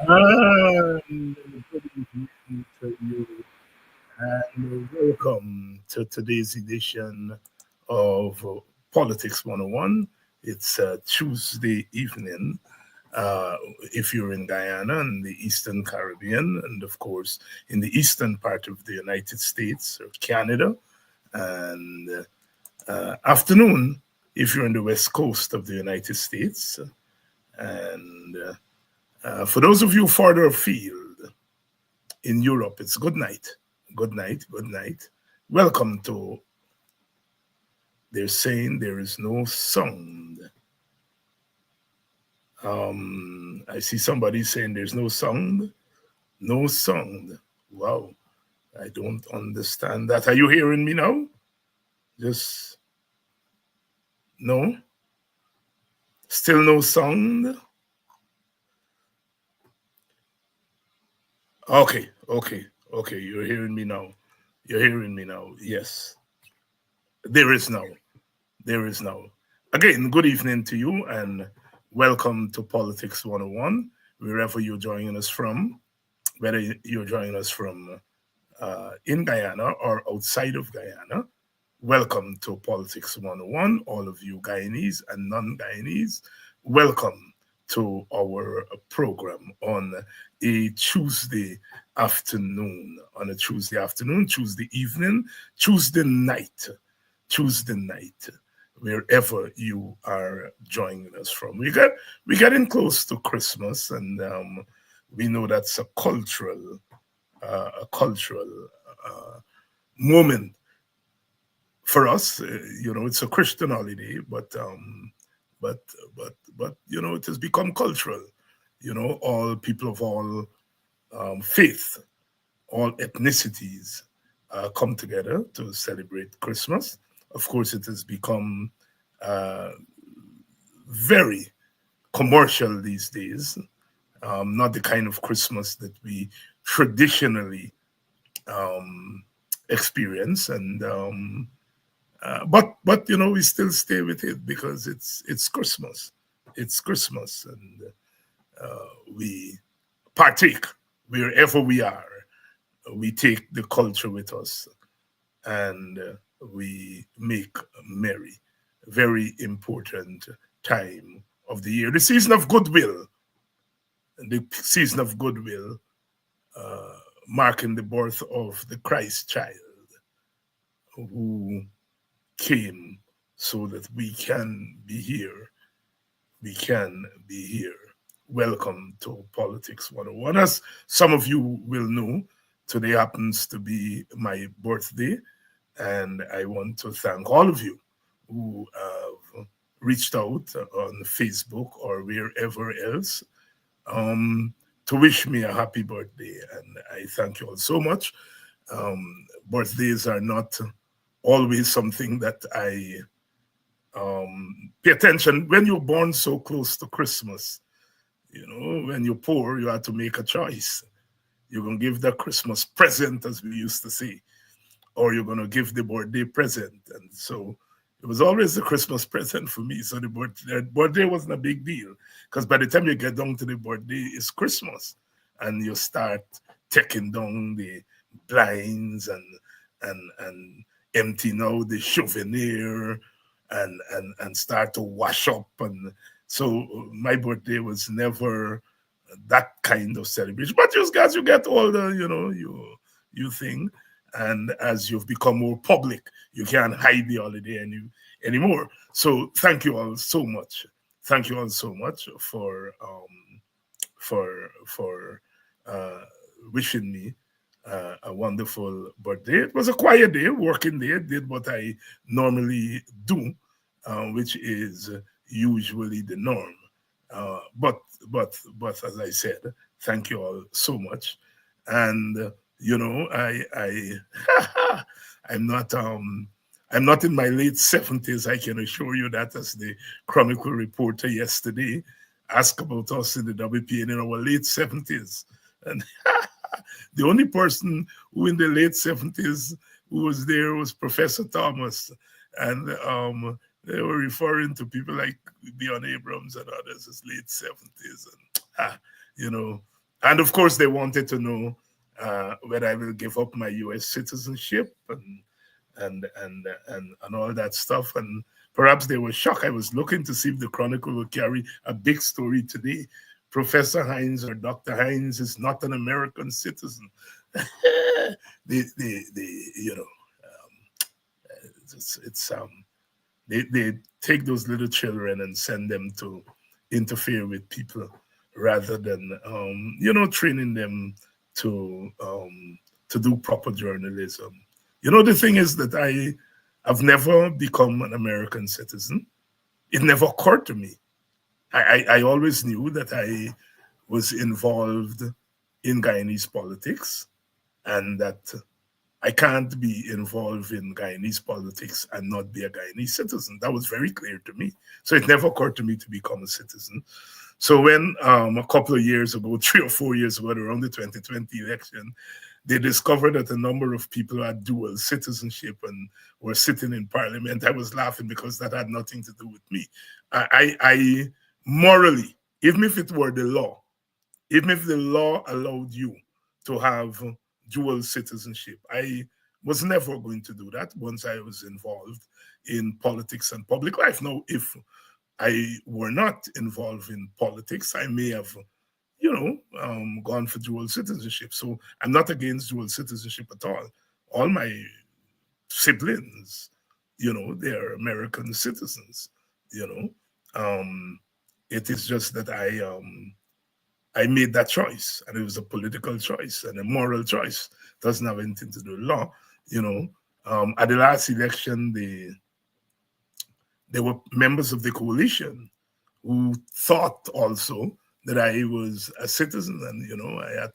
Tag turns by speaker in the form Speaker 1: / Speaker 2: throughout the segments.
Speaker 1: And good evening to you, and welcome to today's edition of Politics 101. It's Tuesday evening. If you're in Guyana and the Eastern Caribbean, and of course in the eastern part of the United States or Canada, and afternoon if you're on the west coast of the United States, and for those of you further afield in Europe, it's good night. Good night. Good night. Welcome to They're Saying There Is No Sound. I see somebody saying there's no sound. No sound. Wow. I don't understand that. Are you hearing me now? Just no? Still no sound? Okay, okay, okay. You're hearing me now. You're hearing me now. Yes. There is now. There is now. Again, good evening to you and welcome to Politics 101, wherever you're joining us from, whether you're joining us from in Guyana or outside of Guyana. Welcome to Politics 101, all of you Guyanese and non Guyanese. Welcome to our program on a Tuesday afternoon, Tuesday evening, Tuesday night, wherever you are joining us from. We getting close to Christmas, and we know that's a cultural moment for us. It's a Christian holiday, but it has become cultural. All people of all faith, all ethnicities come together to celebrate Christmas. Of course, it has become uh, very commercial these days. Not the kind of Christmas that we traditionally um, experience, and but we still stay with it because it's Christmas. It's Christmas, and we partake wherever we are. We take the culture with us, and we make merry. Very important time of the year, the season of goodwill, uh, marking the birth of the Christ child who came so that we can be here. We can be here. Welcome to Politics 101. As some of you will know, today happens to be my birthday, and I want to thank all of you who have reached out on Facebook or wherever else to wish me a happy birthday. And I thank you all so much. Birthdays are not always something that I pay attention. When you're born so close to Christmas, when you're poor, you have to make a choice. You're going to give the Christmas present, as we used to say, or you're going to give the birthday present. And so it was always the Christmas present for me. So the birthday wasn't a big deal because by the time you get down to the birthday, it's Christmas. and you start taking down the blinds and emptying out the souvenir and start to wash up. And so my birthday was never that kind of celebration. But just as you get older, you think, and as you've become more public, you can't hide the holiday anymore. So thank you all so much. Thank you all so much for uh, wishing me a wonderful birthday. It was a quiet day, working day. Did what I normally do, which is usually the norm. But as I said, thank you all so much. And I I'm not in my late 70s. I can assure you that, as the Chronicle reporter yesterday asked about us in the WPN in our late 70s. And the only person who in the late 70s who was there was Professor Thomas. And they were referring to people like Dion Abrams and others as late 70s. And, you know, and of course they wanted to know whether I will give up my U.S. citizenship and all that stuff. And perhaps they were shocked. I was looking to see if the Chronicle would carry a big story today. Professor Hines or Dr. Hines is not an American citizen. They take those little children and send them to interfere with people rather than training them to do proper journalism. The thing is that I have never become an American citizen. It never occurred to me. I always knew that I was involved in Guyanese politics and that I can't be involved in Guyanese politics and not be a Guyanese citizen. That was very clear to me. So it never occurred to me to become a citizen. So when a couple of years ago, 3 or 4 years ago, around the 2020 election, they discovered that a number of people had dual citizenship and were sitting in parliament, I was laughing because that had nothing to do with me. I morally, even if it were the law, even if the law allowed you to have dual citizenship, I was never going to do that once I was involved in politics and public life. Now, if I were not involved in politics, I may have, gone for dual citizenship. So I'm not against dual citizenship at all. All my siblings, they're American citizens. It is just that I made that choice, and it was a political choice and a moral choice. It doesn't have anything to do with law. At the last election, there were members of the coalition who thought also that I was a citizen, and I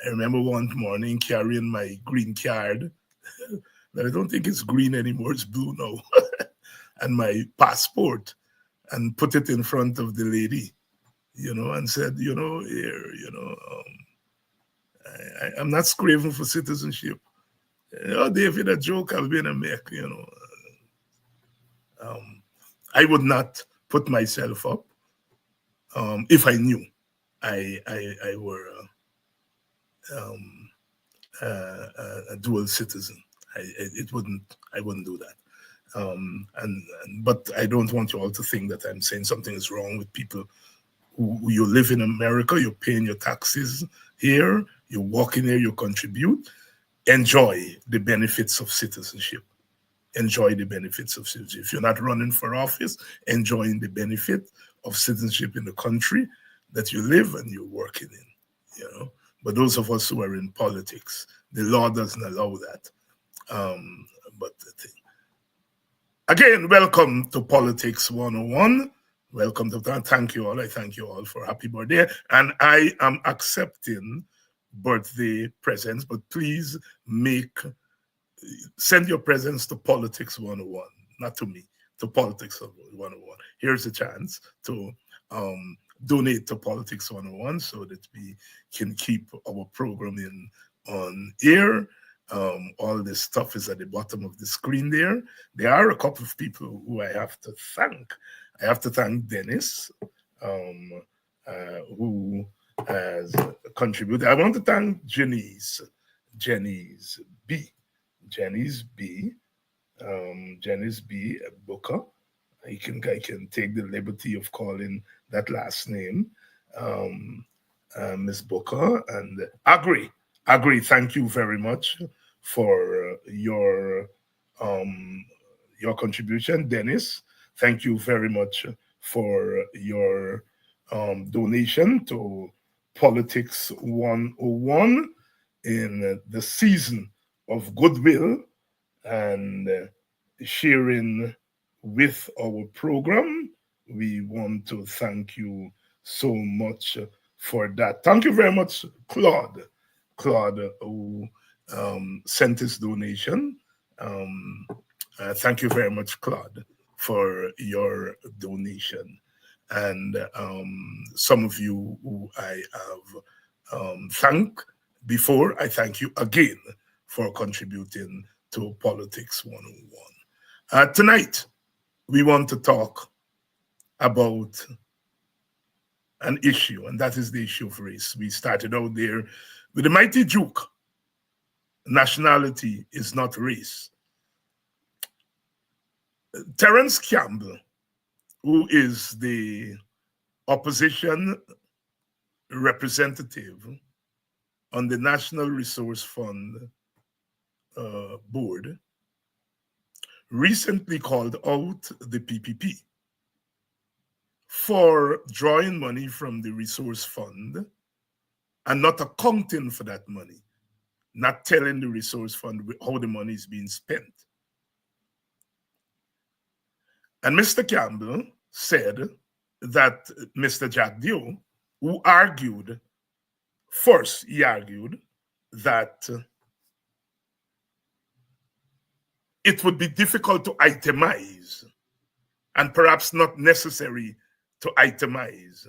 Speaker 1: remember one morning carrying my green card, but I don't think it's green anymore; it's blue now, and my passport, and put it in front of the lady, and said, here, I'm not craving for citizenship. David, a joke, I'll be in a make, I would not put myself up if I knew I were a dual citizen. I wouldn't do that. But I don't want you all to think that I'm saying something is wrong with people who you live in America, you're paying your taxes here, you're working here, you contribute. Enjoy the benefits of citizenship. Enjoy the benefits of citizenship. If you're not running for office, enjoying the benefit of citizenship in the country that you live and you're working in. But those of us who are in politics, the law doesn't allow that. But the thing. Again, welcome to Politics 101. Welcome to that. Thank you all. I thank you all for happy birthday. And I am accepting birthday presents, but please send your presents to Politics 101, not to me, to Politics 101. Here's a chance to donate to Politics 101 so that we can keep our programming on air. All this stuff is at the bottom of the screen there. There are a couple of people who I have to thank. I have to thank Dennis, who has contributed. I want to thank Jenny's B. Jenny's B. Jenny's B. Booker. I can take the liberty of calling that last name, Miss Booker. And Agree. Thank you very much for your contribution. Dennis, thank you very much for your donation to Politics 101 in the season of goodwill and sharing with our program. We want to thank you so much for that. Thank you very much, Claude. Claude, who sent his donation. Thank you very much, Claude, for your donation. And some of you who I have thanked before, I thank you again for contributing to Politics 101. Tonight, we want to talk about an issue, and that is the issue of race. We started out there with the mighty Duke. Nationality is not race. Terence Campbell, who is the opposition representative on the National Resource Fund board, recently called out the PPP for drawing money from the resource fund and not accounting for that money, not telling the resource fund how the money is being spent. And Mr. Campbell said that Mr. Jagdeo, who argued, first he argued that it would be difficult to itemize and perhaps not necessary to itemize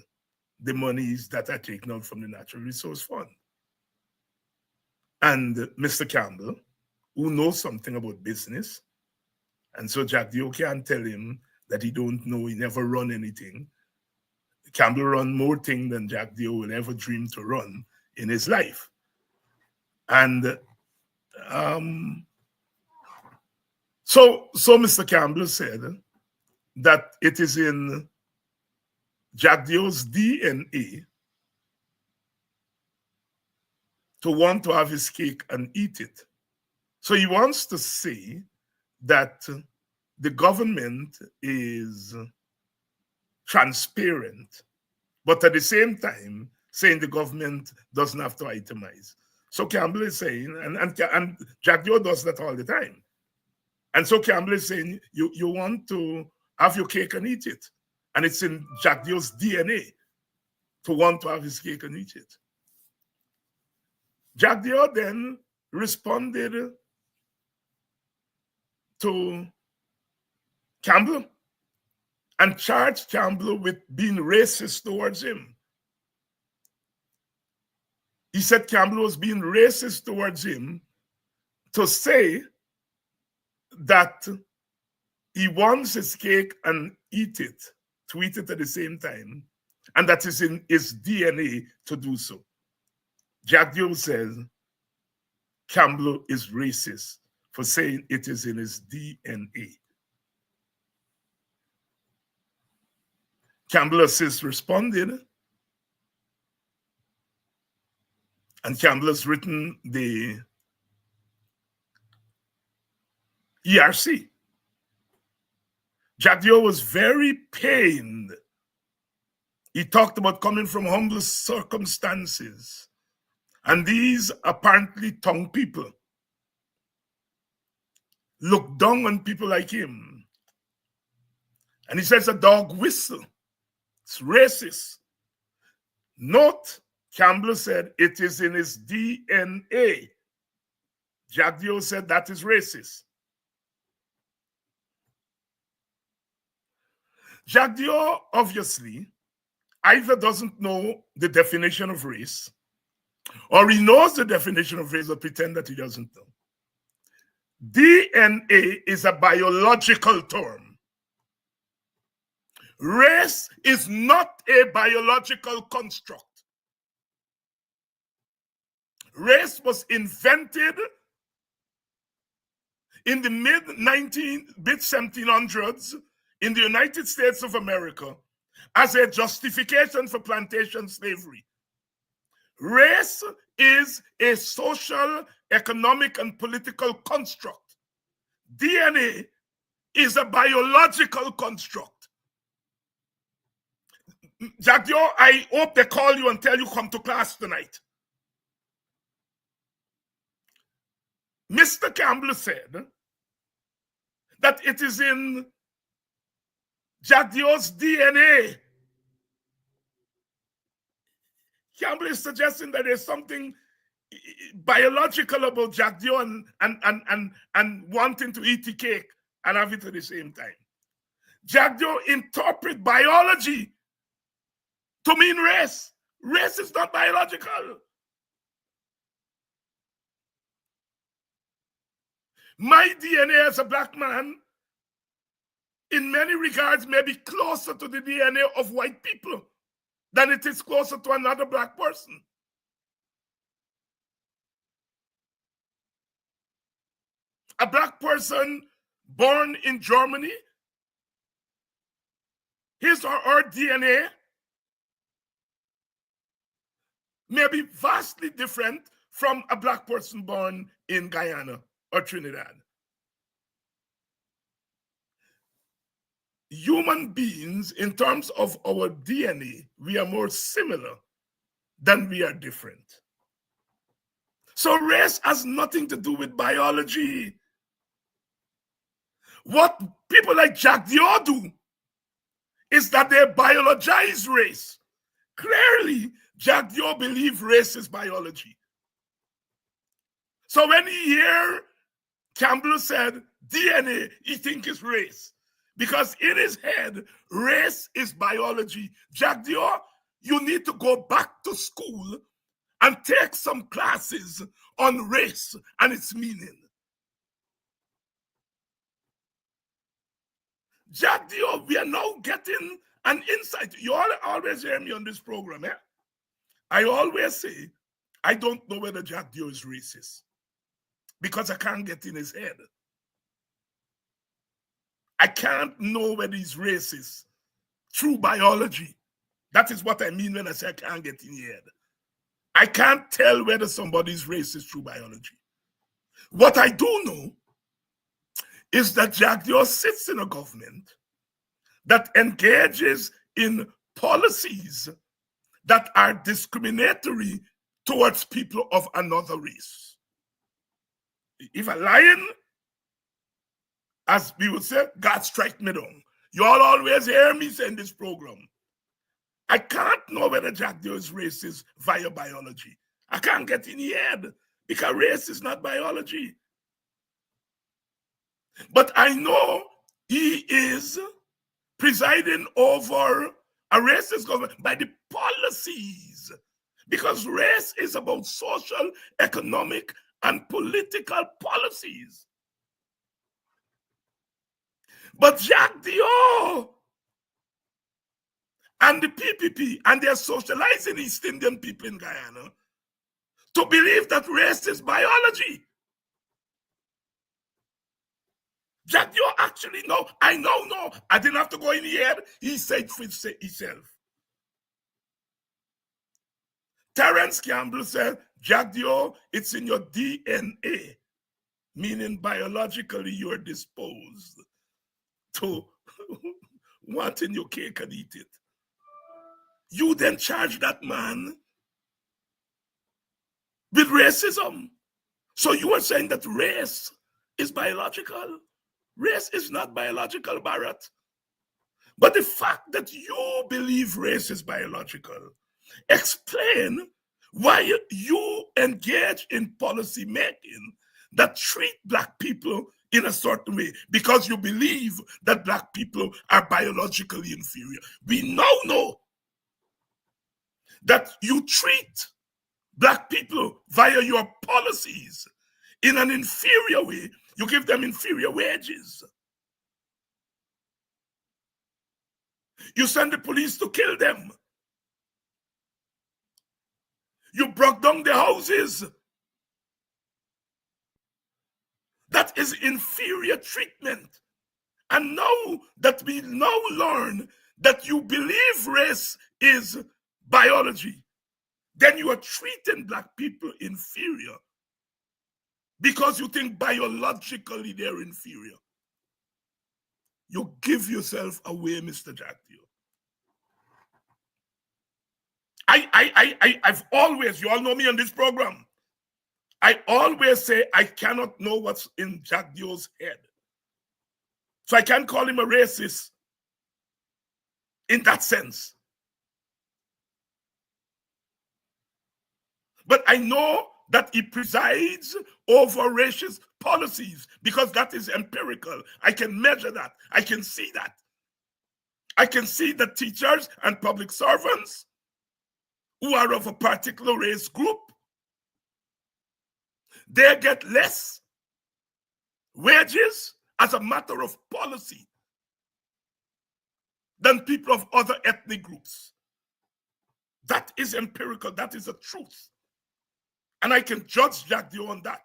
Speaker 1: the monies that are taken out from the Natural Resource Fund. And Mr. Campbell, who knows something about business, and so Jagdeo can't tell him that he don't know, he never run anything. Campbell run more things than Jagdeo will ever dream to run in his life. And so Mr. Campbell said that it is in Jagdeo's DNA to want to have his cake and eat it. So he wants to say that the government is transparent, but at the same time saying the government doesn't have to itemize. So Campbell is saying, and Jagdeo does that all the time. And so Campbell is saying, you want to have your cake and eat it. And it's in Jagdeo's DNA to want to have his cake and eat it. Jagdeo then responded to Campbell and charged Campbell with being racist towards him. He said Campbell was being racist towards him to say that he wants his cake and eat it, to eat it at the same time, and that is in his DNA to do so. Jagdeo says Campbell is racist for saying it is in his DNA. Campbell has since responded, and Campbell has written the ERC. Jagdeo was very pained. He talked about coming from humble circumstances, and these apparently tongue people look down on people like him. And he says a dog whistle. It's racist. Note, Campbell said it is in his DNA. Jagdeo said that is racist. Jagdeo obviously either doesn't know the definition of race, or he knows the definition of race but pretend that he doesn't know. DNA is a biological term. Race is not a biological construct. was invented in the mid-1700s in the United States of America as a justification for plantation slavery. Race is a social, economic, and political construct. DNA is a biological construct. Jagdeo, I hope they call you and tell you come to class tonight. Mr. Campbell said that it is in Jagdeo's DNA. Campbell is suggesting that there's something biological about Jagdeo and wanting to eat the cake and have it at the same time. Jagdeo interpret biology to mean race. Race is not biological. My DNA as a black man, in many regards, may be closer to the DNA of white people than it is closer to another black person. A black person born in Germany, his or her DNA may be vastly different from a black person born in Guyana or Trinidad. Human beings, in terms of our DNA, we are more similar than we are different. So race has nothing to do with biology. What people like Jagdeo do is that they biologize race. Clearly, Jagdeo believes race is biology. So when he hear Campbell said DNA, he think it's race. Because in his head, race is biology. Jagdeo, you need to go back to school and take some classes on race and its meaning. Jagdeo, we are now getting an insight. You all always hear me on this program, eh? I always say, I don't know whether Jagdeo is racist because I can't get in his head. I can't know whether he's racist through biology. That is what I mean when I say I can't get in your head. I can't tell whether somebody's racist through biology. What I do know is that Jagdeo sits in a government that engages in policies that are discriminatory towards people of another race. If a lion, as we would say, God strike me down. You all always hear me say in this program, I can't know whether Jagdeo is racist via biology. I can't get in the head because race is not biology. But I know he is presiding over a racist government by the policies, because race is about social, economic, and political policies. But Jagdeo and the PPP, and they're socializing East Indian people in Guyana to believe that race is biology. Jagdeo actually, no, I know, no, I didn't have to go in the head. He said for himself. Terence Campbell said, Jagdeo, it's in your DNA, meaning biologically you're disposed to wanting your cake and eat it. You then charge that man with racism. So you are saying that race is biological. Race is not biological, Barrett. But the fact that you believe race is biological, explain why you engage in policy making that treat black people in a certain way, because you believe that black people are biologically inferior. We now know that you treat black people via your policies in an inferior way. You give them inferior wages. You send the police to kill them. You broke down their houses That is inferior treatment. And now that we now learn that you believe race is biology, then you are treating black people inferior because you think biologically they're inferior. You give yourself away, Mr. Jagdeo. I've always, you all know me on this program, I always say I cannot know what's in Jagdeo's head. So I can't call him a racist in that sense. But I know that he presides over racist policies because that is empirical. I can measure that. I can see that. I can see that teachers and public servants who are of a particular race group, they get less wages as a matter of policy than people of other ethnic groups. That is empirical. That is a truth. And I can judge Jagdeo on that.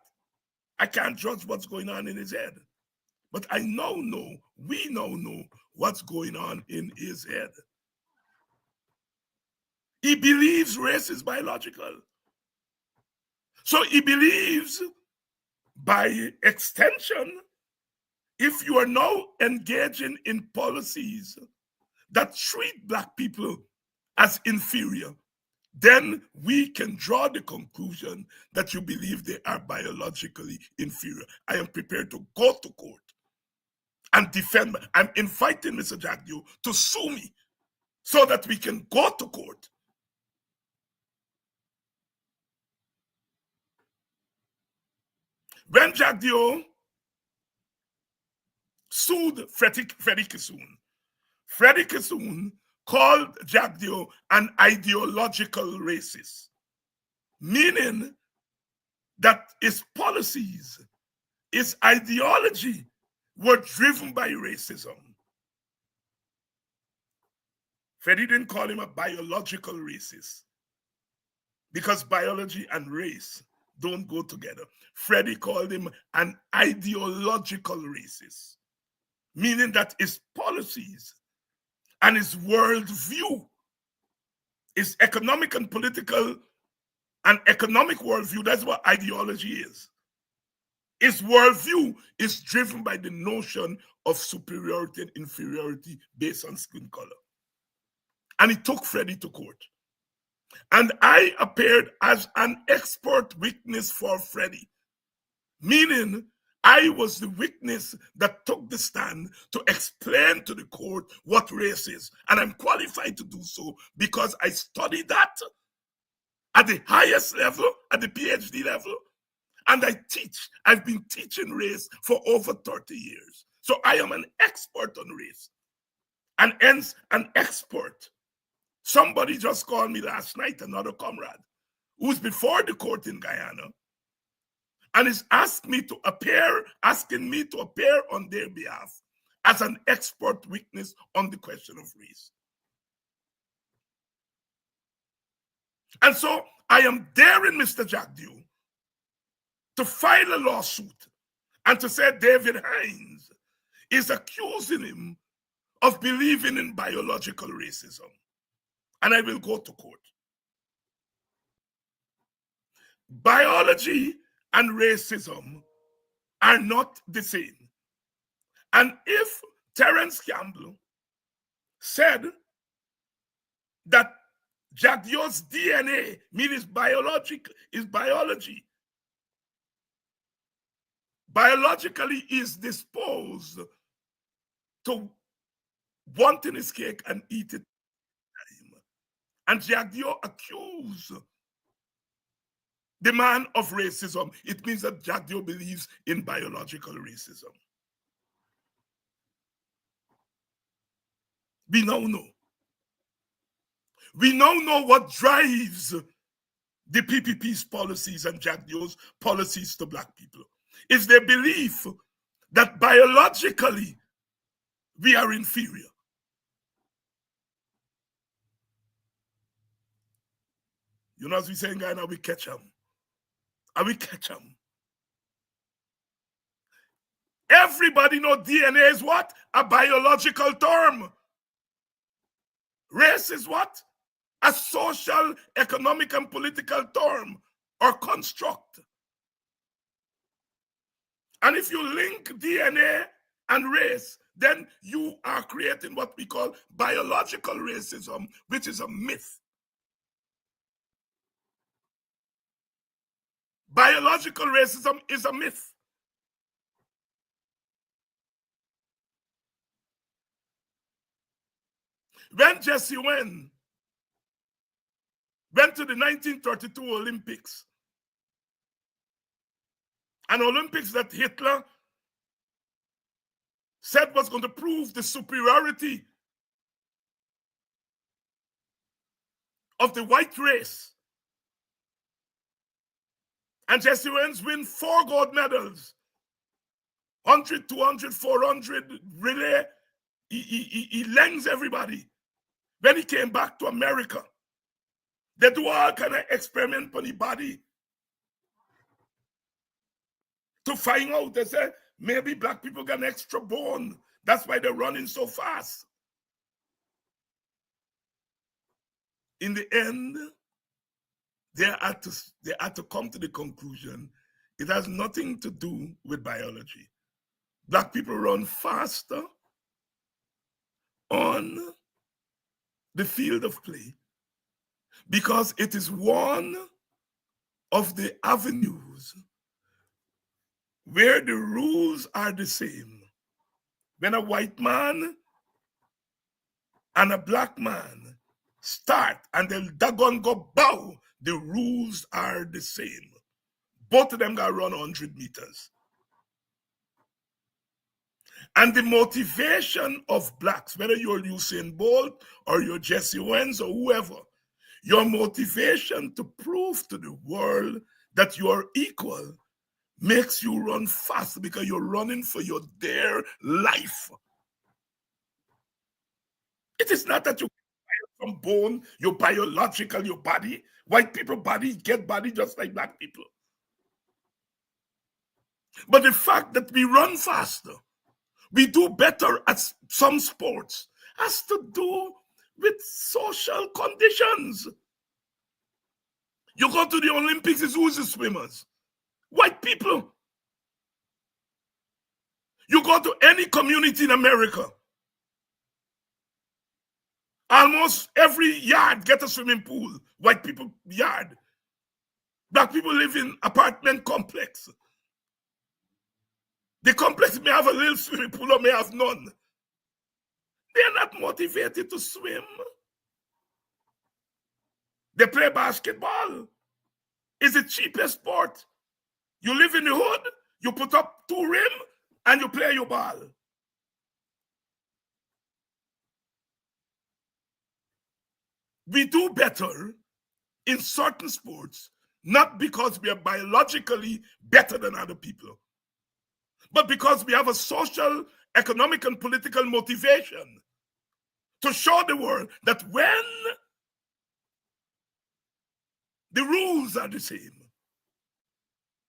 Speaker 1: I can't judge what's going on in his head. But I now know, we now know what's going on in his head. He believes race is biological. So he believes, by extension, if you are now engaging in policies that treat black people as inferior, then we can draw the conclusion that you believe they are biologically inferior. I am prepared to go to court and defend. I'm inviting Mr. Jagdeo to sue me so that we can go to court. When Jagdeo sued Freddie Kissoon, Freddie Kissoon called Jagdeo an ideological racist, meaning that his policies, his ideology were driven by racism. Freddie didn't call him a biological racist because biology and race don't go together. Freddie called him an ideological racist, meaning that his policies and his worldview, his economic and political and economic worldview, that's what ideology is. His worldview is driven by the notion of superiority and inferiority based on skin color. And he took Freddie to court. And I appeared as an expert witness for Freddie, meaning I was the witness that took the stand to explain to the court what race is. And I'm qualified to do so because I studied that at the highest level, at the PhD level. And I teach. I've been teaching race for over 30 years. So I am an expert on race. And hence, an expert. Somebody just called me last night, another comrade, who's before the court in Guyana, and is asking me to appear on their behalf as an expert witness on the question of race. And so I am daring Mr. Jagdeo to file a lawsuit and to say David Hines is accusing him of believing in biological racism. And I will go to court. Biology and racism are not the same. And if Terence Campbell said that Jagdeo's DNA, means biology, biologically is disposed to wanting his cake and eat it, and Jagdeo accused the man of racism, it means that Jagdeo believes in biological racism. We now know. We now know what drives the PPP's policies and Jagdeo's policies to black people. Is their belief that biologically we are inferior. You know, as we say in Ghana, we catch them. And we catch them. Everybody know DNA is what? A biological term. Race is what? A social, economic, and political term or construct. And if you link DNA and race, then you are creating what we call biological racism, which is a myth. Biological racism is a myth. When Jesse went to the 1932 Olympics, an Olympics that Hitler said was going to prove the superiority of the white race. And Jesse Owens win 4 gold medals, 100, 200, 400 relay. He lends everybody. When he came back to America, they do all kind of experiment on the body to find out. They say maybe black people got an extra bone. That's why they're running so fast. In the end, they had to come to the conclusion it has nothing to do with biology. Black people run faster on the field of play because it is one of the avenues where the rules are the same. When a white man and a black man start and they'll daggone go bow, the rules are the same. Both of them got to run 100 meters. And the motivation of blacks, whether you're Usain Bolt or you're Jesse Owens or whoever, your motivation to prove to the world that you are equal makes you run fast because you're running for your dear life. It is not that you from bone, your biological, your body. White people body get body just like black people. But the fact that we run faster, we do better at some sports, has to do with social conditions. You go to the Olympics, it's who's the swimmers? White people. You go to any community in America, almost every yard get a swimming pool. White people yard. Black people live in apartment complex. The complex may have a little swimming pool or may have none. They're not motivated to swim. They play basketball. It's the cheapest sport. You live in the hood, you put up 2 rims, and you play your ball. We do better in certain sports, not because we are biologically better than other people, but because we have a social, economic, and political motivation to show the world that when the rules are the same,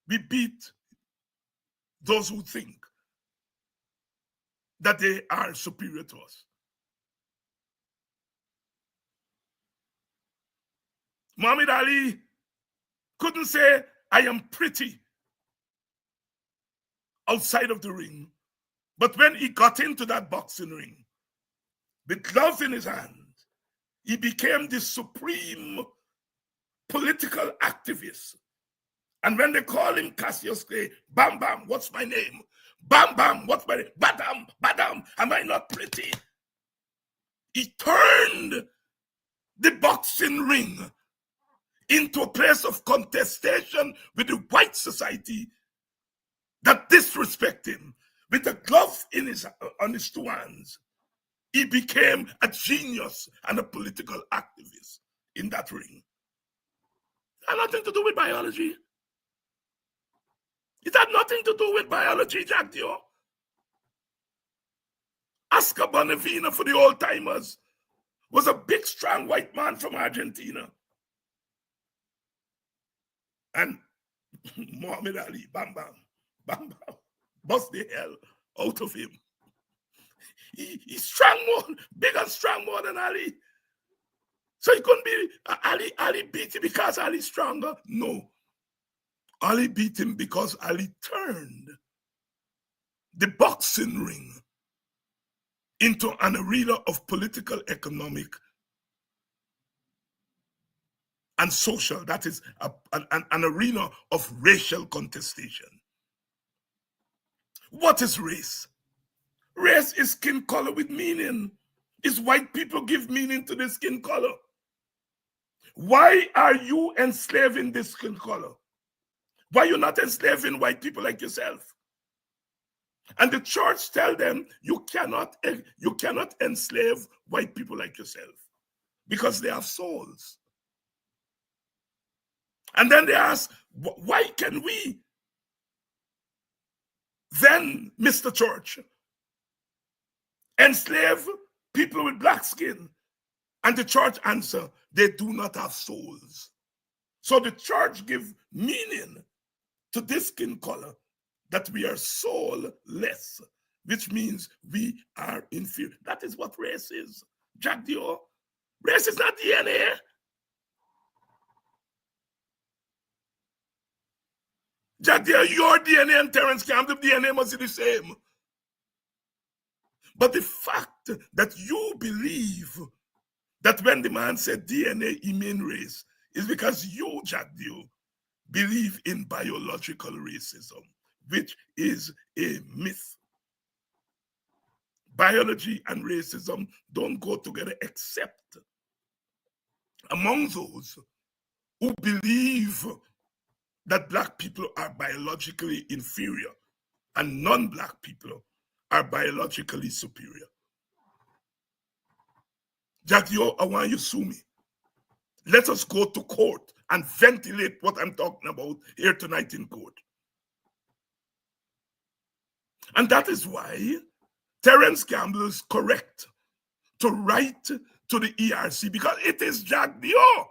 Speaker 1: we beat those who think that they are superior to us. Muhammad Ali couldn't say, I am pretty outside of the ring. But when he got into that boxing ring, with gloves in his hand, he became the supreme political activist. And when they call him Cassius Clay, Bam Bam, what's my name? Bam Bam, what's my name? Badam, Badam, am I not pretty? He turned the boxing ring into a place of contestation with the white society that disrespect him. With a glove on his 2 hands, he became a genius and a political activist in that ring. It had nothing to do with biology. It had nothing to do with biology, Jagdeo. Oscar Bonavina, for the old timers, was a big, strong white man from Argentina. And Muhammad Ali, bam, bam, bam, bam, bust the hell out of him. He's strong more, big and strong more than Ali. So it couldn't be Ali beat him because Ali's stronger. No. Ali beat him because Ali turned the boxing ring into an arena of political, economic, and social. That is an arena of racial contestation. What is race? Race is skin color with meaning. It's white people give meaning to the skin color. Why are you enslaving this skin color? Why are you not enslaving white people like yourself? And the church tell them you cannot enslave white people like yourself because they have souls. And then they ask, why can we then, Mr. Church, enslave people with black skin? And the church answer, they do not have souls. So the church give meaning to this skin color, that we are soulless, which means we are inferior. That is what race is. Jagdeo, race is not DNA. Jagdeo, your DNA and Terence Campbell's DNA must be the same. But the fact that you believe that when the man said DNA, he mean race, is because you, Jagdeo, believe in biological racism, which is a myth. Biology and racism don't go together, except among those who believe that black people are biologically inferior and non-black people are biologically superior. Jagdeo, I want you to sue me. Let us go to court and ventilate what I'm talking about here tonight in court. And that is why Terence Campbell is correct to write to the ERC, because it is Jagdeo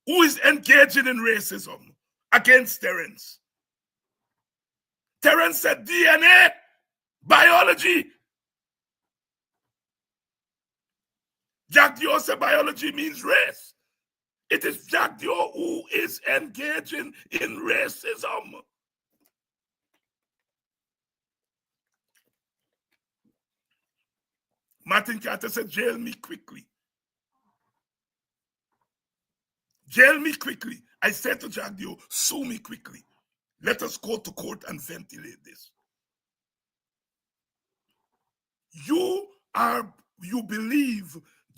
Speaker 1: who is engaging in racism against Terence. Terence said DNA, biology. Jagdeo said biology means race. It is Jagdeo who is engaging in racism. Martin Carter said, jail me quickly. Jail me quickly. I said to Jagdeo, sue me quickly. Let us go to court and ventilate this.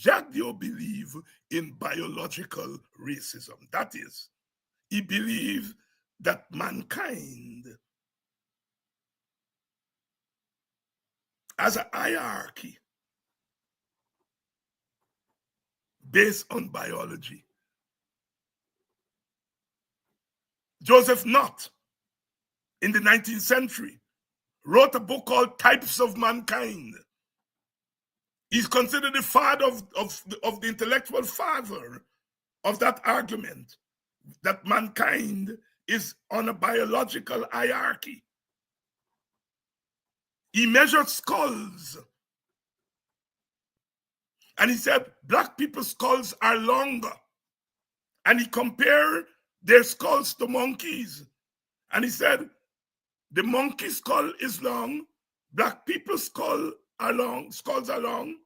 Speaker 1: Jagdeo believe in biological racism. That is, he believes that mankind has a hierarchy based on biology. Joseph Knott, in the 19th century, wrote a book called Types of Mankind. He's considered the father of the intellectual father of that argument, that mankind is on a biological hierarchy. He measured skulls, and he said black people's skulls are longer. And he compared their skulls to monkeys. And he said the monkey skull is long, black people's skulls are long,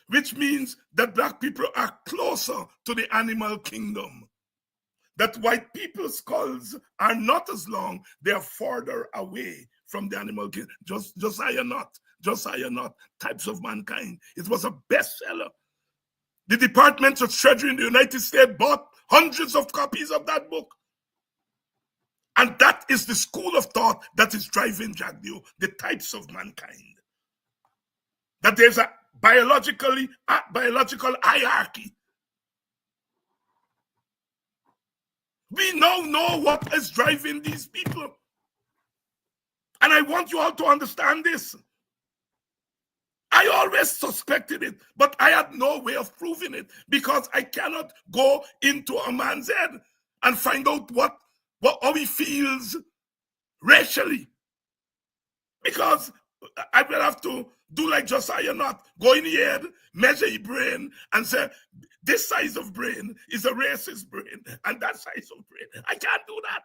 Speaker 1: which means that black people are closer to the animal kingdom. That white people's skulls are not as long, they are further away from the animal kingdom. Josiah Knott, Types of Mankind. It was a bestseller. The Department of Treasury in the United States bought hundreds of copies of that book. And that is the school of thought that is driving Jagdeo, the types of mankind. That there's a biological hierarchy. We now know what is driving these people. And I want you all to understand this. I always suspected it, but I had no way of proving it, because I cannot go into a man's head and find out how he feels racially. Because I will have to do like Josiah Not, go in the head, measure your brain, and say, this size of brain is a racist brain, and that size of brain. I can't do that.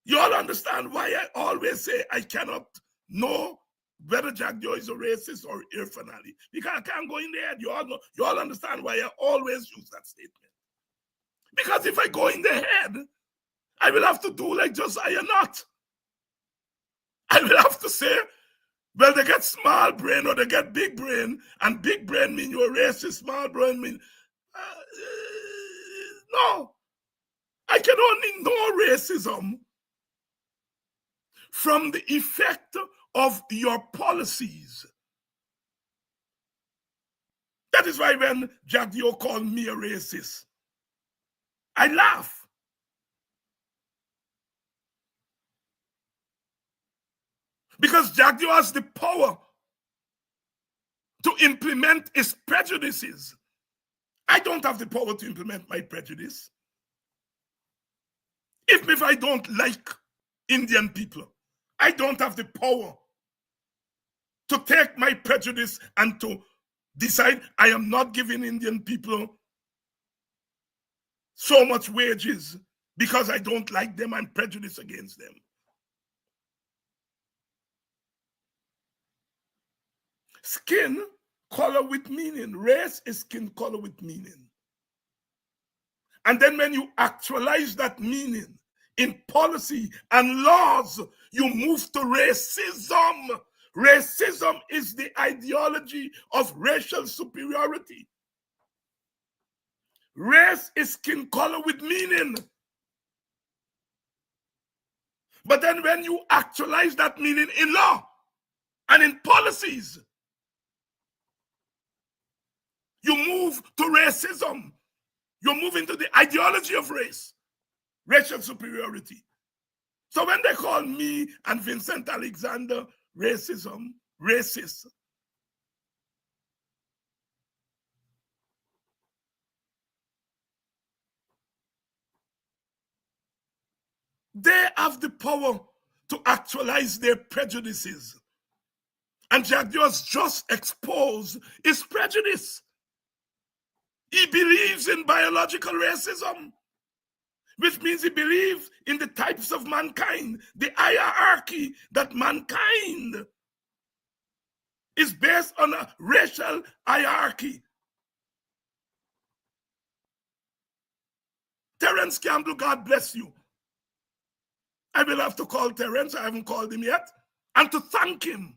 Speaker 1: You all understand why I always say I cannot know whether Jagdeo is a racist or Irfan Ali. Because I can't go in the head. You all know, you all understand why I always use that statement. Because if I go in the head, I will have to do like Josiah Not. I will have to say, well, they get small brain or they get big brain, and big brain mean you're racist, small brain mean... no. I can only know racism from the effect of your policies. That is why when Jagdeo called me a racist, I laugh. Because Jagdeo has the power to implement his prejudices. I don't have the power to implement my prejudice. If I don't like Indian people, I don't have the power to take my prejudice and to decide I am not giving Indian people so much wages because I don't like them and prejudice against them. Skin color with meaning. Race is skin color with meaning. And then when you actualize that meaning in policy and laws, you move to racism. Racism is the ideology of racial superiority. Race is skin color with meaning. But then when you actualize that meaning in law and in policies, you move to racism. You move into the ideology of race, racial superiority. So when they call me and Vincent Alexander racist, they have the power to actualize their prejudices. And Jagdeo's just exposed his prejudice. He believes in biological racism, which means he believes in the types of mankind, the hierarchy that mankind is based on a racial hierarchy. Terence Campbell, God bless you. I will have to call Terence, I haven't called him yet, and to thank him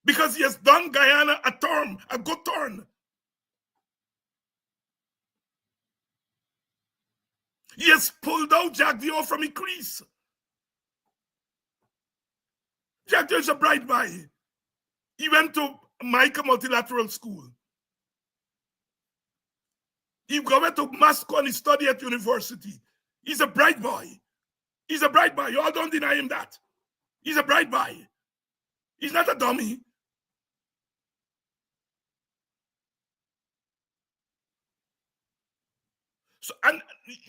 Speaker 1: because he has done Guyana a good turn. He has pulled out Jagdeo from a crease. Jagdeo is a bright boy. He went to Micah Multilateral School. He went to Moscow and he studied at university. He's a bright boy. He's a bright boy. You all don't deny him that. He's a bright boy. He's not a dummy. So, and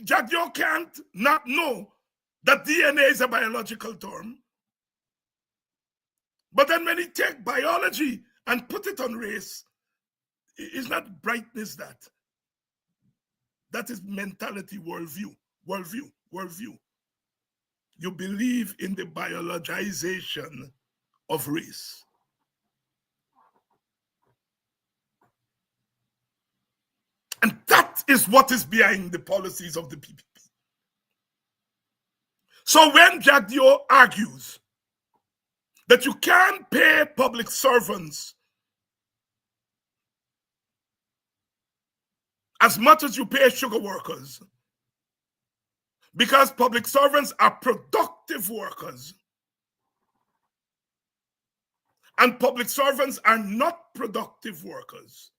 Speaker 1: Jagdeo can't not know that DNA is a biological term. But then when he take biology and put it on race, it's not brightness that. That is mentality, worldview. You believe in the biologization of race. And that is what is behind the policies of the PPP. So when Jagdeo argues that you can't pay public servants as much as you pay sugar workers, because public servants are productive workers, and public servants are not productive workers,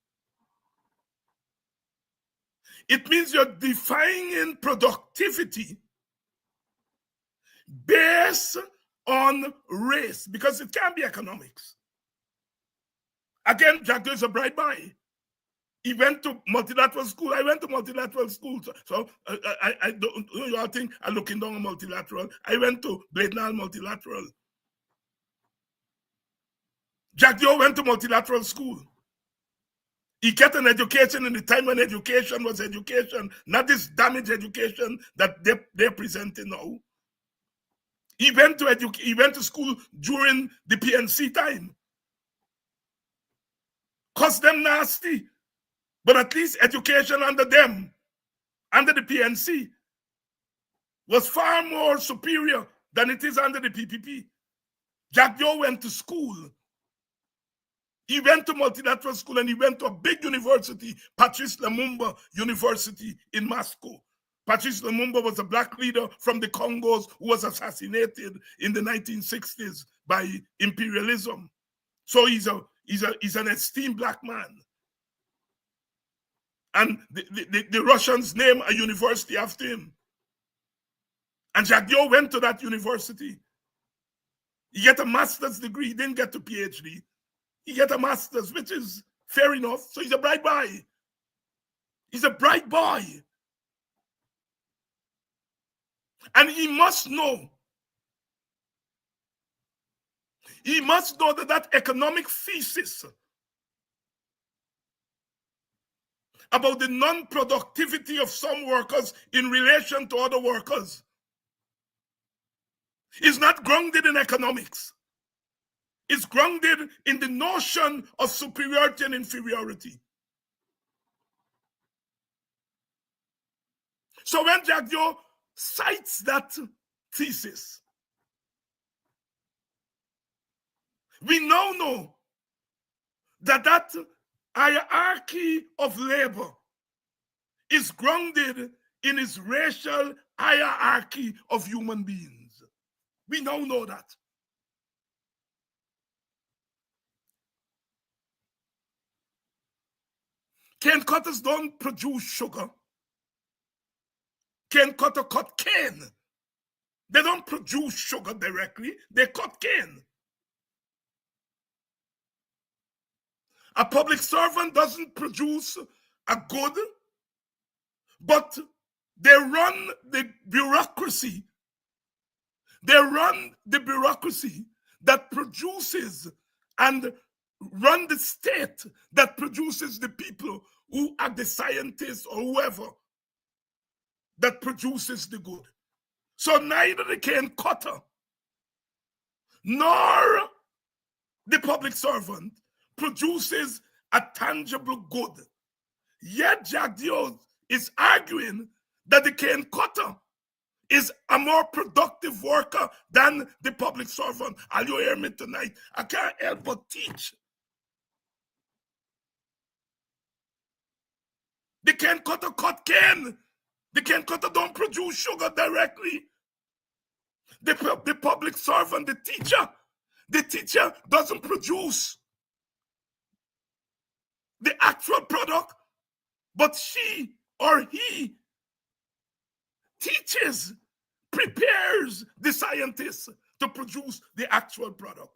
Speaker 1: it means you're defining productivity based on race, because it can't be economics. Again, Jagdeo is a bright boy. He went to multilateral school. I went to multilateral school. So I don't, you all think I'm looking down on multilateral. I went to Bladenhall Multilateral. Jagdeo went to multilateral school. He get an education in the time when education was education, not this damaged education that they're presenting now. He went to school during the PNC time. Cause them nasty. But at least education under them, under the PNC, was far more superior than it is under the PPP. Jagdeo went to school. He went to multilateral school and he went to a big university, Patrice Lumumba University in Moscow. Patrice Lumumba was a black leader from the Congos who was assassinated in the 1960s by imperialism. So he's an esteemed black man. And the Russians named a university after him. And Jagdeo went to that university. He got a master's degree. He didn't get a PhD. He got a master's, which is fair enough. So he's a bright boy. He's a bright boy. And he must know that economic thesis about the non-productivity of some workers in relation to other workers is not grounded in economics. It's grounded in the notion of superiority and inferiority. So when Jagdeo cites that thesis, we now know that hierarchy of labor is grounded in its racial hierarchy of human beings. We now know that. Cane cutters don't produce sugar. Cane cutter cut cane. They don't produce sugar directly, they cut cane. A public servant doesn't produce a good, but they run the bureaucracy. They run the bureaucracy that produces and run the state that produces the people who are the scientists or whoever that produces the good. So neither the cane cutter nor the public servant produces a tangible good. Yet Jagdeo is arguing that the cane cutter is a more productive worker than the public servant. Are you hear me tonight? I can't help but teach. The cane cutter cut cane. The cane cutter don't produce sugar directly. The public servant, the teacher doesn't produce the actual product, but she or he teaches, prepares the scientists to produce the actual product.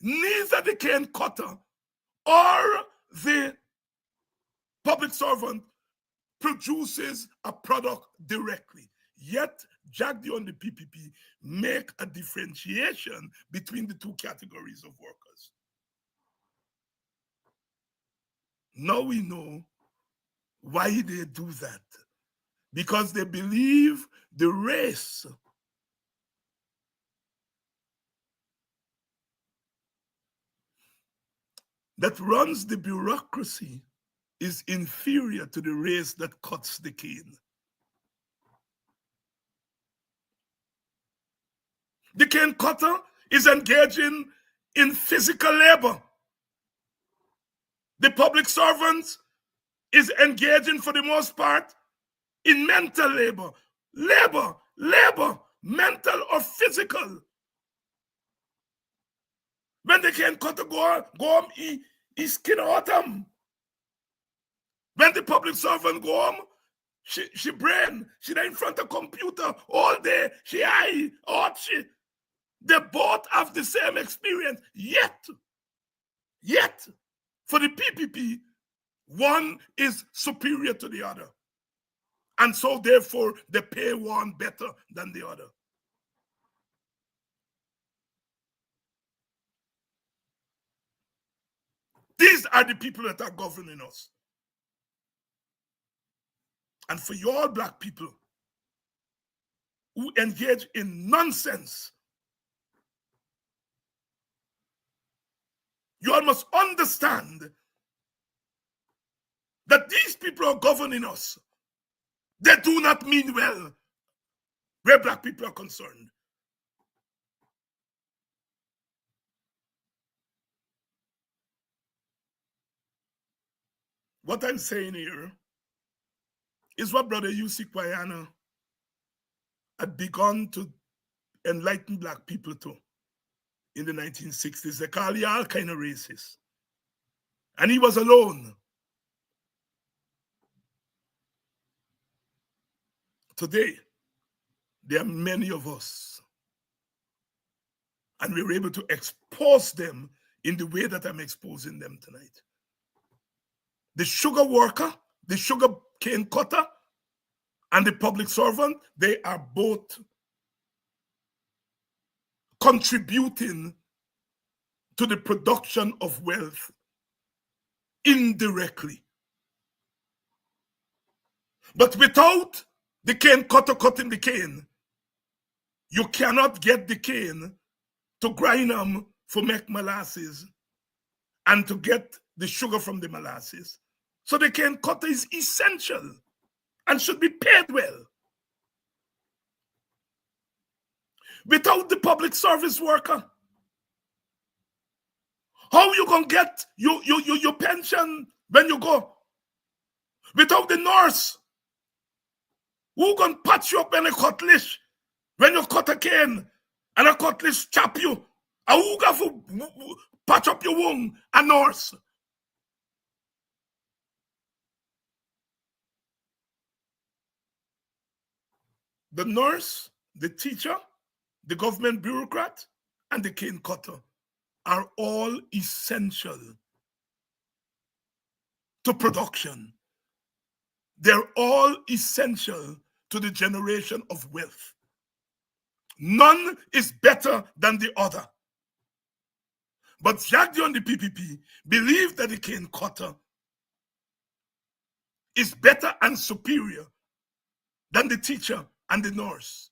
Speaker 1: Neither the cane cutter or the public servant produces a product directly. Yet, Jagdeo and the PPP make a differentiation between the two categories of workers. Now we know why they do that. Because they believe the race that runs the bureaucracy is inferior to the race that cuts the cane. The cane cutter is engaging in physical labor. The public servant is engaging, for the most part, in mental labor. Labor, mental or physical. When the cane cutter go home, he skin out them. When the public servant go home, she brain, she there in front of computer all day, she eye, they both have the same experience. Yet, for the PPP, one is superior to the other. And so therefore, they pay one better than the other. These are the people that are governing us. And for you all black people who engage in nonsense, you all must understand that these people are governing us. They do not mean well where black people are concerned. What I'm saying here is what Brother Yusik Wayana had begun to enlighten black people to in the 1960s. They call you all kind of racist. And he was alone. Today, there are many of us. And we were able to expose them in the way that I'm exposing them tonight. The sugar worker, the sugar cane cutter, and the public servant, they are both contributing to the production of wealth indirectly. But without the cane cutter cutting the cane, you cannot get the cane to grind them for make molasses and to get the sugar from the molasses. So the cane cutter is essential and should be paid well. Without the public service worker, how you gonna get your pension when you go? Without the nurse, who gonna patch you up in a cutlass when you cut a cane and a cutlass chop you? And who gonna patch up your wound? A nurse. The nurse, the teacher, the government bureaucrat, and the cane cutter are all essential to production. They're all essential to the generation of wealth. None is better than the other. But Jagdeo and the PPP believe that the cane cutter is better and superior than the teacher and the nurse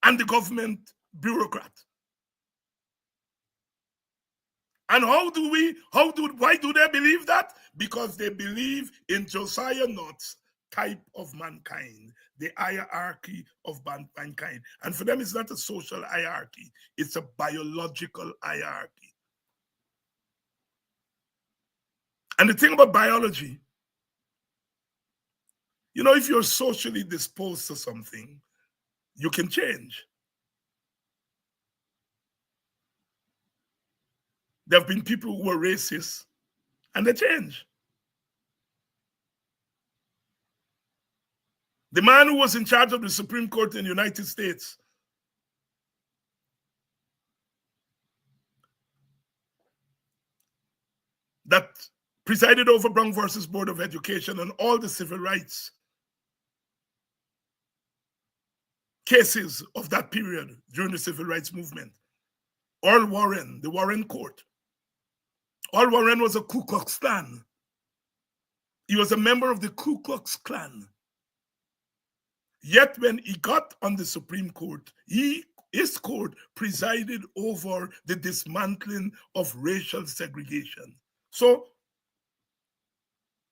Speaker 1: and the government bureaucrat. And why do they believe that? Because they believe in Josiah Knott's type of mankind, the hierarchy of mankind. And for them, it's not a social hierarchy, it's a biological hierarchy. And the thing about biology, you know, if you're socially disposed to something, you can change. There have been people who were racist and they change. The man who was in charge of the Supreme Court in the United States, that presided over Brown versus Board of Education and all the civil rights cases of that period during the civil rights movement, Earl Warren, the Warren Court. Earl Warren was a Ku Klux Klan. He was a member of the Ku Klux Klan. Yet when he got on the Supreme Court, his court presided over the dismantling of racial segregation. So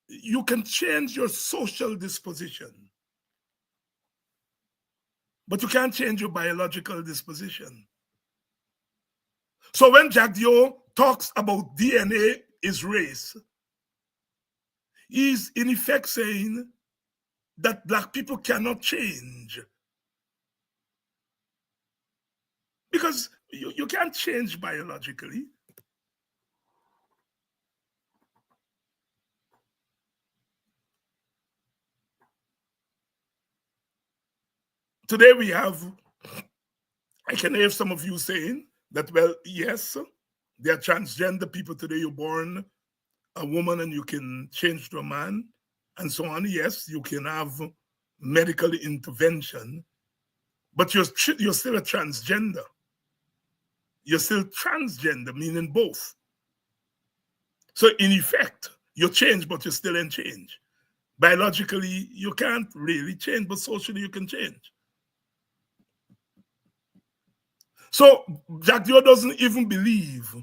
Speaker 1: you can change your social disposition, but you can't change your biological disposition. So when Jagdeo talks about DNA is race, he's in effect saying that black people cannot change. Because you can't change biologically. Today I can hear some of you saying that, well, yes, there are transgender people today. You're born a woman and you can change to a man and so on. Yes, you can have medical intervention, but you're still a transgender. You're still transgender, meaning both. So in effect, you change, but you're still in change. Biologically, you can't really change, but socially you can change. So Jagdeo doesn't even believe,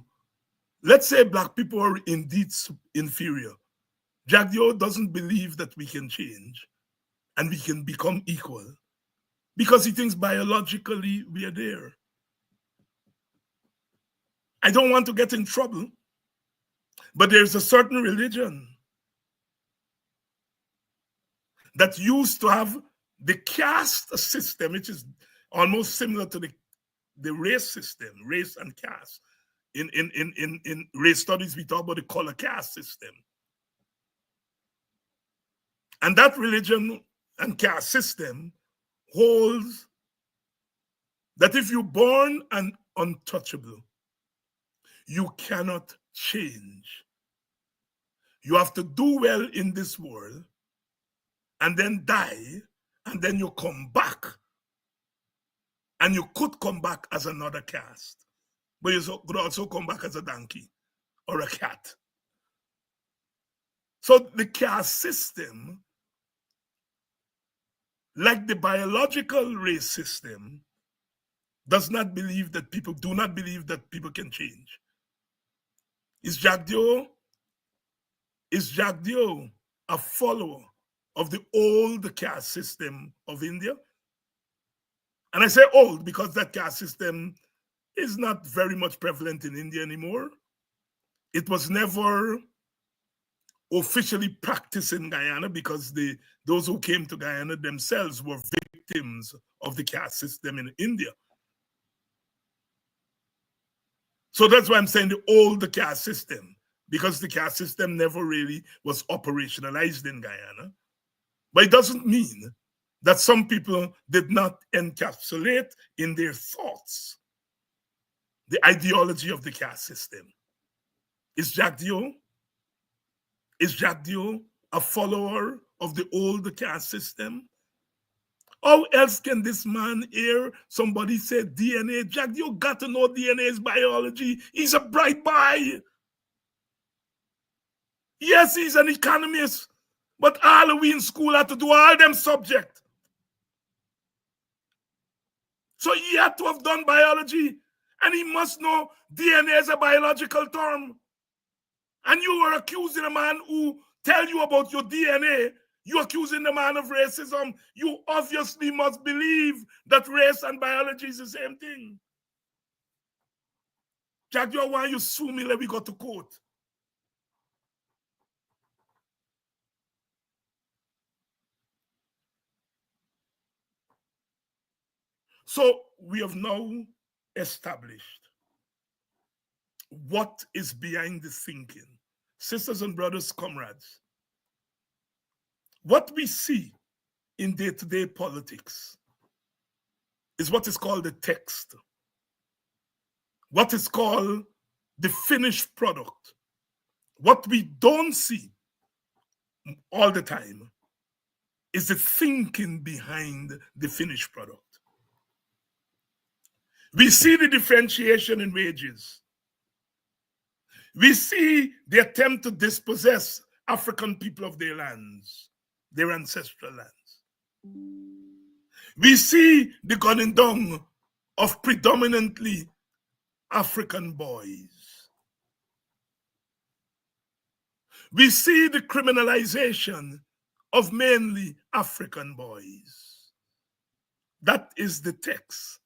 Speaker 1: let's say black people are indeed inferior. Jagdeo doesn't believe that we can change and we can become equal because he thinks biologically we are there. I don't want to get in trouble, but there's a certain religion that used to have the caste system, which is almost similar to the race system, race and caste. In race studies, we talk about the color caste system. And that religion and caste system holds that if you're born and untouchable, you cannot change. You have to do well in this world and then die, and then you come back. And you could come back as another caste, but you could also come back as a donkey or a cat. So the caste system, like the biological race system, do not believe that people can change. Is Jagdeo a follower of the old caste system of India? And I say old because that caste system is not very much prevalent in India anymore. It was never officially practiced in Guyana because those who came to Guyana themselves were victims of the caste system in India. So that's why I'm saying the old caste system, because the caste system never really was operationalized in Guyana. But it doesn't mean that some people did not encapsulate in their thoughts the ideology of the caste system. Is Jagdeo a follower of the old caste system? How else can this man hear somebody say DNA? Jagdeo got to know DNA is biology. He's a bright boy. Yes, he's an economist, but all we in school had to do all them subjects. So he had to have done biology, and he must know DNA is a biological term. And you were accusing a man who tell you about your DNA. You're accusing the man of racism. You obviously must believe that race and biology is the same thing. Jagdeo, why you sue me? Let me go to court. So we have now established what is behind the thinking. Sisters and brothers, comrades, what we see in day-to-day politics is what is called the text, what is called the finished product. What we don't see all the time is the thinking behind the finished product. We see the differentiation in wages. We see the attempt to dispossess African people of their lands, their ancestral lands. We see the gunning down of predominantly African boys. We see the criminalization of mainly African boys. That is the text.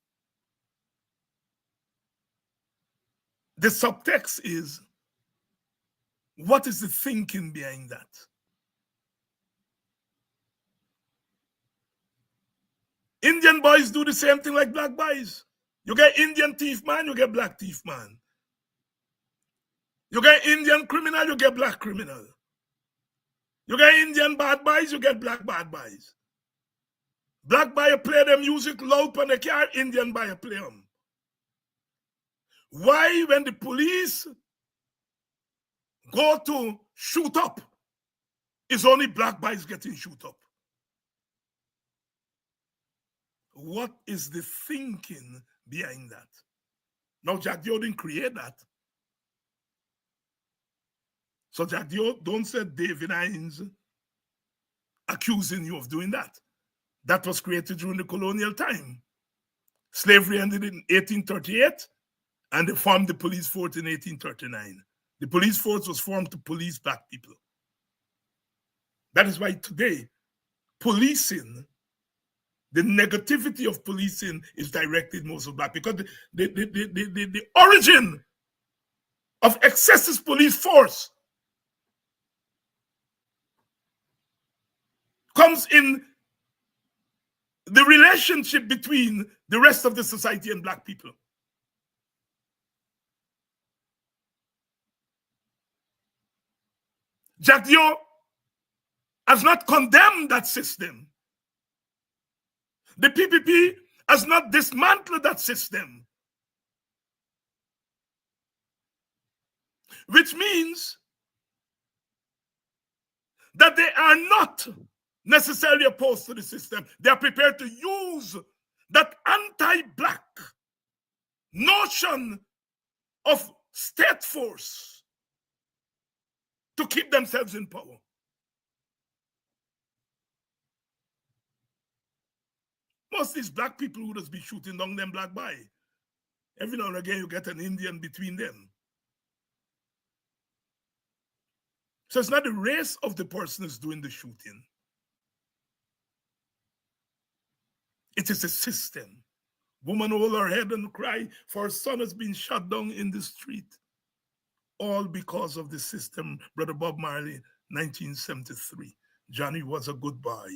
Speaker 1: The subtext is, what is the thinking behind that? Indian boys do the same thing like black boys. You get Indian thief man, you get black thief man. You get Indian criminal, you get black criminal. You get Indian bad boys, you get black bad boys. Black boy play the music loud on the car, Indian boy play them. Why, when the police go to shoot up, it's only black boys getting shoot up? What is the thinking behind that? Now, Jagdeo didn't create that. So Jagdeo, don't say David Hines accusing you of doing that. That was created during the colonial time. Slavery ended in 1838, and they formed the police force in 1839. The police force was formed to police black people. That is why today, policing, the negativity of policing is directed most of black, because the origin of excessive police force comes in the relationship between the rest of the society and black people. Jagdeo has not condemned that system. The PPP has not dismantled that system. Which means that they are not necessarily opposed to the system. They are prepared to use that anti-black notion of state force to keep themselves in power. Most of these black people would just be shooting down them black boy. Every now and again, you get an Indian between them. So it's not the race of the person who's doing the shooting. It is a system. Woman hold her head and cry, for her son has been shot down in the street. All because of the system. Brother Bob Marley, 1973. Johnny was a good boy.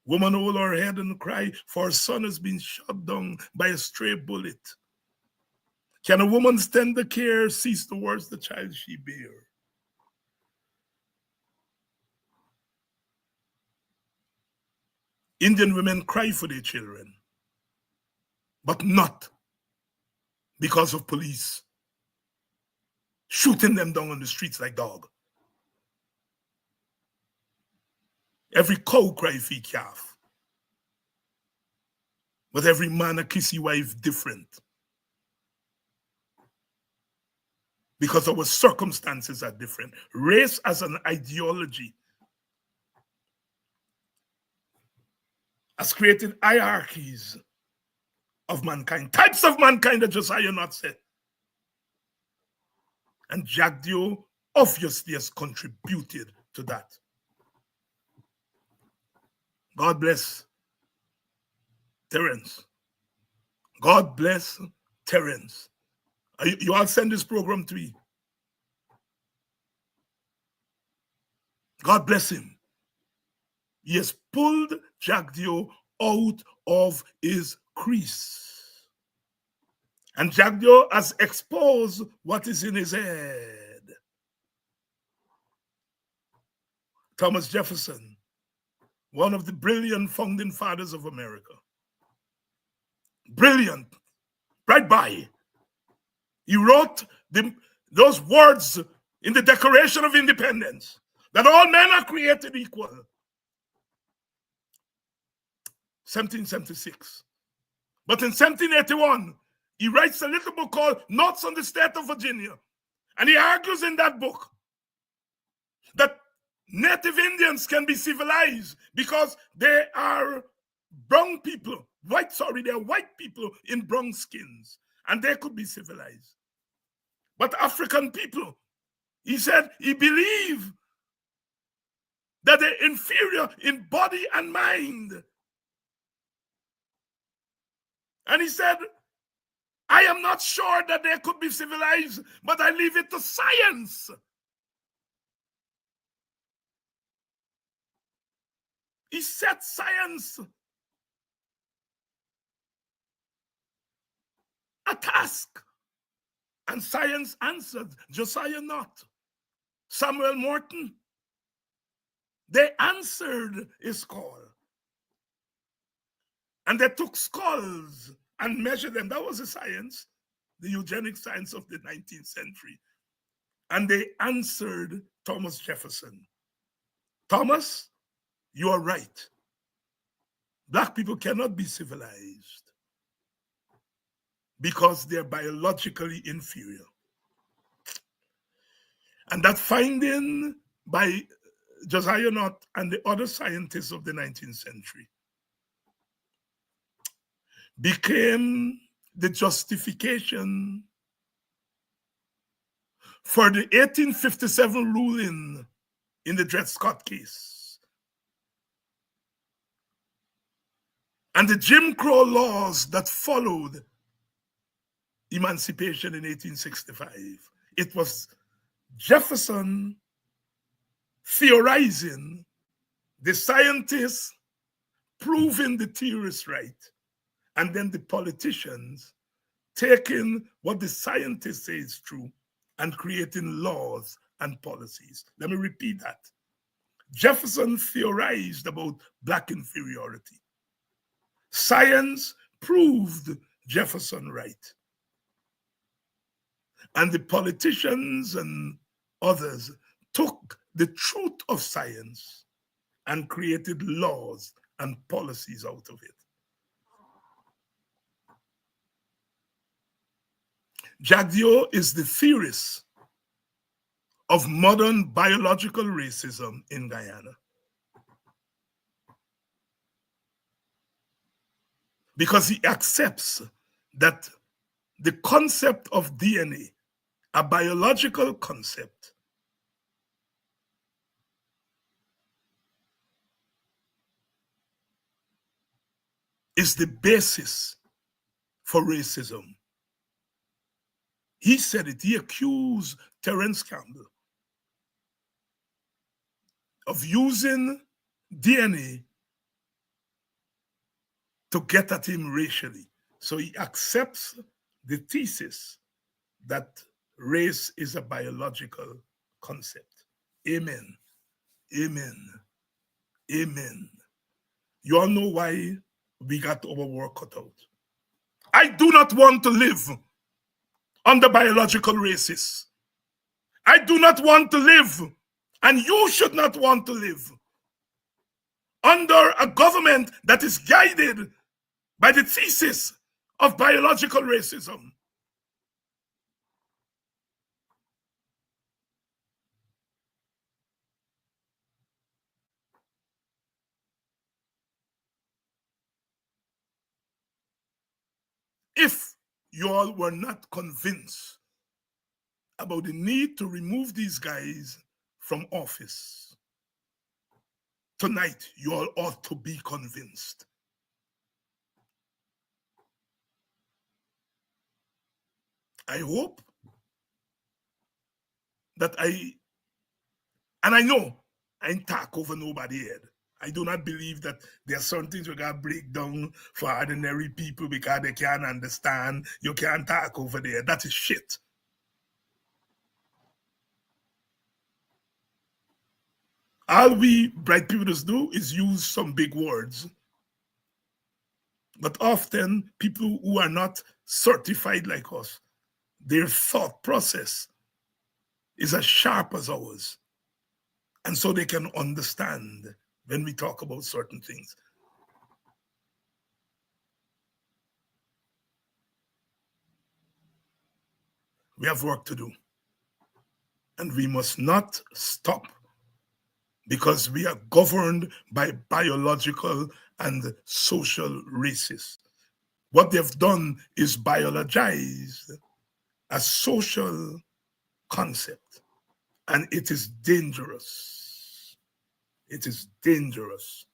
Speaker 1: Woman hold her head and cry, for her son has been shot down by a stray bullet. Can a woman's tender care cease towards the child she bear? Indian women cry for their children, but not because of police shooting them down on the streets like dog. Every cow cry for calf, but every man a kissy wife different, because our circumstances are different. Race as an ideology has created hierarchies of mankind, types of mankind that Josiah not said. And Jagdeo obviously has contributed to that. God bless Terence. God bless Terence. You all send this program to me. God bless him. He has pulled Jagdeo out of his crease. And Jagdeo has exposed what is in his head. Thomas Jefferson, one of the brilliant founding fathers of America. Brilliant. Right by. He wrote those words in the Declaration of Independence, that all men are created equal. 1776. But in 1781, he writes a little book called Notes on the State of Virginia. And he argues in that book that Native Indians can be civilized because they are brown people. They're white people in brown skins. And they could be civilized. But African people, he said, he believed that they're inferior in body and mind. And he said, I am not sure that they could be civilized, but I leave it to science. He set science a task. And science answered. Josiah not. Samuel Morton. They answered his call. And they took skulls and measured them. That was a science, the eugenic science of the 19th century. And they answered Thomas Jefferson. Thomas, you are right. Black people cannot be civilized because they're biologically inferior. And that finding by Josiah Nutt and the other scientists of the 19th century became the justification for the 1857 ruling in the Dred Scott case and the Jim Crow laws that followed emancipation in 1865. It was Jefferson theorizing, the scientists proving the theorists right, and then the politicians taking what the scientists say is true and creating laws and policies. Let me repeat that. Jefferson theorized about Black inferiority. Science proved Jefferson right. And the politicians and others took the truth of science and created laws and policies out of it. Jagdeo is the theorist of modern biological racism in Guyana, because he accepts that the concept of DNA, a biological concept, is the basis for racism. He said it. He accused Terence Campbell of using DNA to get at him racially. So he accepts the thesis that race is a biological concept. Amen. Amen. Amen. You all know why we got our work cut out. I do not want to live under biological races. I do not want to live, and you should not want to live, under a government that is guided by the thesis of biological racism. If you all were not convinced about the need to remove these guys from office, tonight you all ought to be convinced. I hope that I know I ain't talk over nobody head. I do not believe that there are certain things we got to break down for ordinary people because they can't understand. You can't talk over there. That is shit. All we bright people just do is use some big words. But often people who are not certified like us, their thought process is as sharp as ours. And so they can understand when we talk about certain things. We have work to do. And we must not stop, because we are governed by biological and social races. What they've done is biologize a social concept, and it is dangerous. It is dangerous.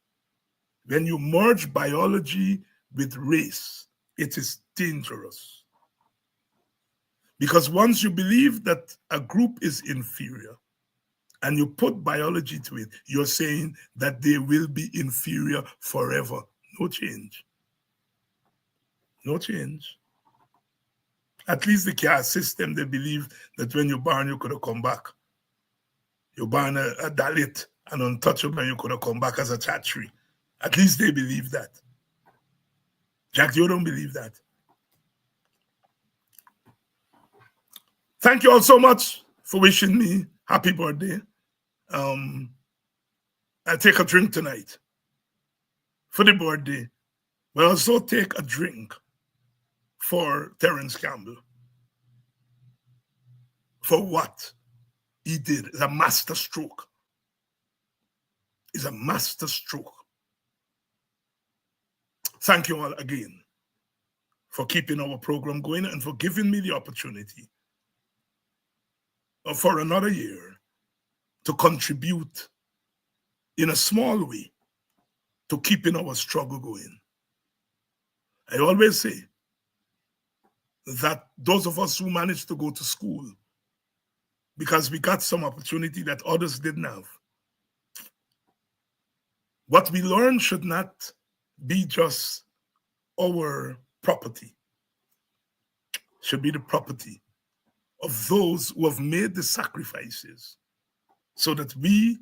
Speaker 1: When you merge biology with race, it is dangerous. Because once you believe that a group is inferior and you put biology to it, you're saying that they will be inferior forever. No change. No change. At least the caste system, they believe that when you're born, you could have come back. You're born a Dalit, an untouchable, and you could have come back as a Chatri. At least they believe that. Jagdeo don't believe that. Thank you all so much for wishing me happy birthday. I take a drink tonight for the birthday, but also take a drink for Terence Campbell. For what he did. It's a master stroke. It's a master stroke. Thank you all again for keeping our program going and for giving me the opportunity for another year to contribute in a small way to keeping our struggle going. I always say that those of us who managed to go to school because we got some opportunity that others didn't have, what we learn should not be just our property. It should be the property of those who have made the sacrifices so that we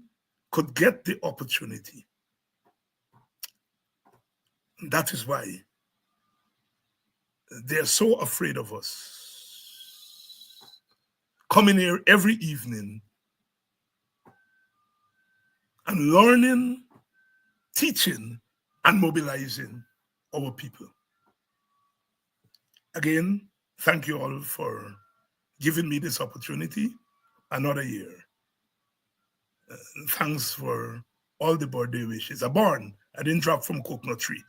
Speaker 1: could get the opportunity. And that is why they're so afraid of us. Coming here every evening and learning, teaching, and mobilizing our people. Again, thank you all for giving me this opportunity another year. Thanks for all the birthday wishes. A barn, I didn't drop from coconut tree.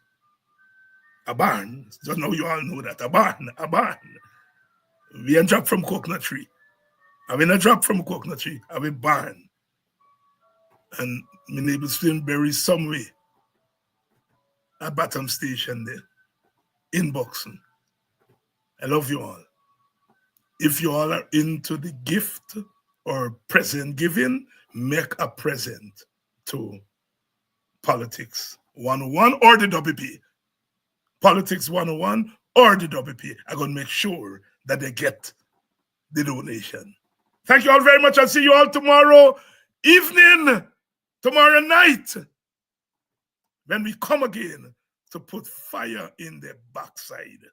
Speaker 1: A barn, just now you all know that. A barn. We ain't drop from coconut tree. I mean, a drop from coconut tree, I will barn. And my neighbor still bury some way at Bottom Station there in Boxing. I love you all. If you all are into the gift or present giving, make a present to Politics 101 or the WP. Politics 101 or the WP. I'm going to make sure that they get the donation. Thank you all very much. I'll see you all tomorrow evening, tomorrow night, when we come again to put fire in their backside.